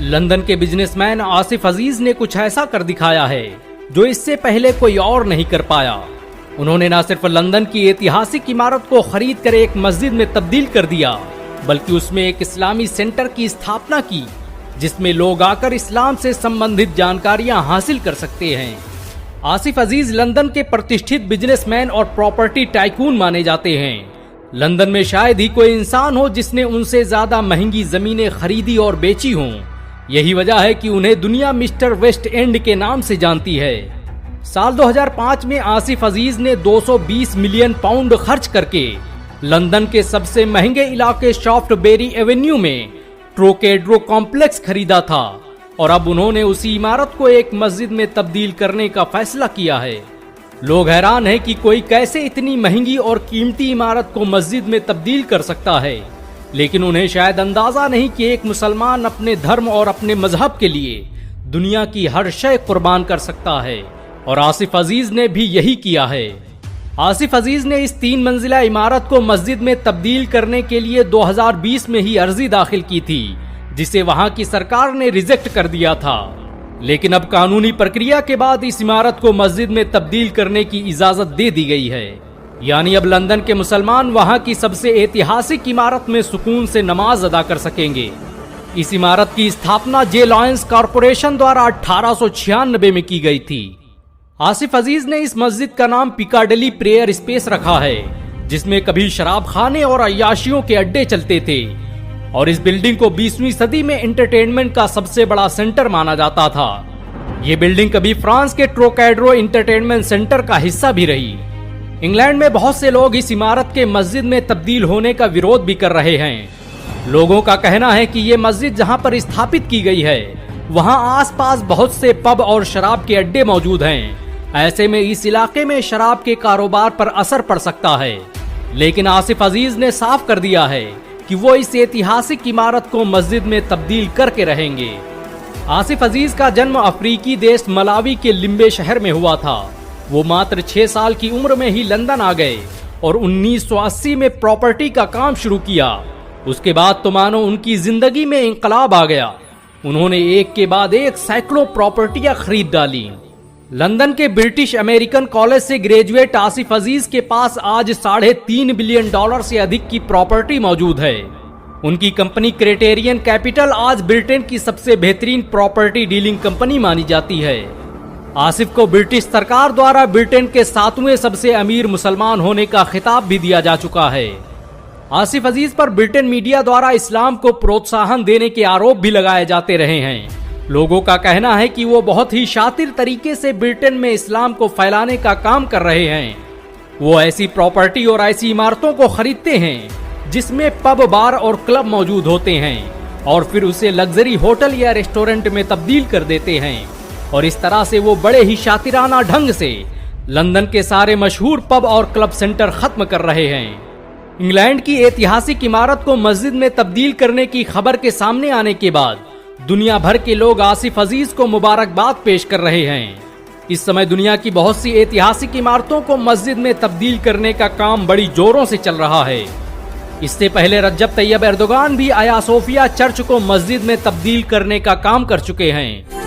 London के businessman Asif अजीज ने कुछ ऐसा कर दिखाया है जो इससे पहले कोई और नहीं कर पाया। उन्होंने न सिर्फ लंदन की ऐतिहासिक इमारत को खरीद कर एक मस्जिद में तब्दील कर दिया, बल्कि उसमें एक इस्लामी सेंटर की स्थापना की जिसमें लोग आकर इस्लाम से संबंधित जानकारियां हासिल कर सकते हैं। आसिफ अजीज लंदन के प्रतिष्ठित बिजनेसमैन और प्रॉपर्टी टाइकून माने जाते हैं। लंदन में शायद ही कोई इंसान हो जिसने उनसे ज्यादा महंगी जमीनें खरीदी और बेची हों। यही वजह है कि उन्हें दुनिया मिस्टर वेस्ट एंड के नाम से जानती है। साल 2005 में आसिफ अजीज ने 220 मिलियन पाउंड खर्च करके लंदन के सबसे महंगे इलाके शॉफ्टबेरी एवेन्यू में ट्रोकेड्रो कॉम्प्लेक्स खरीदा था और अब उन्होंने उसी इमारत को एक मस्जिद में तब्दील करने का फैसला किया है। लोग हैरान हैं कि कोई कैसे इतनी महंगी और कीमती इमारत को मस्जिद में तब्दील कर सकता है, लेकिन उन्हें शायद अंदाजा नहीं कि एक मुसलमान अपने धर्म और अपने मजहब के लिए दुनिया की हर शय कुर्बान कर सकता है, और आसिफ अजीज ने भी यही किया है। आसिफ अजीज ने इस 3 मंजिला इमारत को मस्जिद में तब्दील करने के लिए 2020 में ही अर्जी दाखिल की थी, जिसे वहां की सरकार ने रिजेक्ट कर दिया था। लेकिन अब कानूनी प्रक्रिया के बाद इस इमारत को मस्जिद में तब्दील करने की इजाजत दे दी गई है। यानी अब लंदन के मुसलमान वहां की सबसे ऐतिहासिक इमारत में सुकून से नमाज अदा कर सकेंगे। इस इमारत की स्थापना जे लॉयंस कॉरपोरेशन द्वारा 1896 में की गई थी। आसिफ अजीज ने इस मस्जिद का नाम पिकाडेली प्रेयर स्पेस रखा है, जिसमें कभी शराब खाने और अय्याशियों के अड्डे चलते थे, और इस बिल्डिंग को 20वीं सदी में एंटरटेनमेंट का सबसे बड़ा सेंटर माना जाता था। ये बिल्डिंग कभी फ्रांस के ट्रोकेड्रो एंटरटेनमेंट सेंटर का हिस्सा भी रही। इंग्लैंड में बहुत से लोग इस इमारत के मस्जिद में तब्दील होने का विरोध भी कर रहे हैं। लोगों का कहना है कि ये मस्जिद जहां पर स्थापित की गई है वहां आसपास बहुत से पब और शराब के अड्डे मौजूद हैं। ऐसे में इस इलाके में शराब के कारोबार पर असर पड़ सकता है। लेकिन आसिफ अजीज ने साफ कर दिया है कि वो इस ऐतिहासिक इमारत को मस्जिद में तब्दील करके रहेंगे। आसिफ अजीज का जन्म अफ्रीकी देश मलावी के लिम्बे शहर में हुआ था। वो मात्र 6 साल की उम्र में ही लंदन आ गए और 1980 में प्रॉपर्टी का काम शुरू किया। उसके बाद तो मानो उनकी जिंदगी में इंकलाब आ गया। उन्होंने एक के बाद एक सैकड़ों प्रॉपर्टियां खरीद डाली। लंदन के ब्रिटिश अमेरिकन कॉलेज से ग्रेजुएट आसिफ अजीज के पास आज $3.5 बिलियन से अधिक की प्रॉपर्टी मौजूद है। उनकी कंपनी क्राइटेरियन कैपिटल आज ब्रिटेन की सबसे बेहतरीन प्रॉपर्टी डीलिंग कंपनी मानी जाती है। आसिफ को ब्रिटिश सरकार द्वारा ब्रिटेन के 7वें सबसे अमीर मुसलमान होने का खिताब भी दिया जा चुका है। आसिफ अजीज पर ब्रिटेन मीडिया द्वारा इस्लाम को प्रोत्साहन देने के आरोप भी लगाए जाते रहे हैं। लोगों का कहना है कि वो बहुत ही शातिर तरीके से ब्रिटेन में इस्लाम को फैलाने का काम कर रहे हैं। वो ऐसी प्रॉपर्टी और ऐसी इमारतों को खरीदते हैं जिसमें पब, बार और क्लब मौजूद होते हैं, और फिर उसे लग्जरी होटल या रेस्टोरेंट में तब्दील कर देते हैं, और इस तरह से वो बड़े ही शातिराना ढंग से लंदन के सारे मशहूर पब और क्लब सेंटर खत्म कर रहे हैं। इंग्लैंड की ऐतिहासिक इमारत को मस्जिद में तब्दील करने की खबर के सामने आने के बाद दुनिया भर के लोग आसिफ अजीज को मुबारकबाद पेश कर रहे हैं। इस समय दुनिया की बहुत सी ऐतिहासिक इमारतों को मस्जिद में तब्दील करने का काम बड़ी जोरों से चल रहा है। इससे पहले रज्जब तैयब एर्दोगान भी आया सोफिया चर्च को मस्जिद में तब्दील करने का काम कर चुके हैं।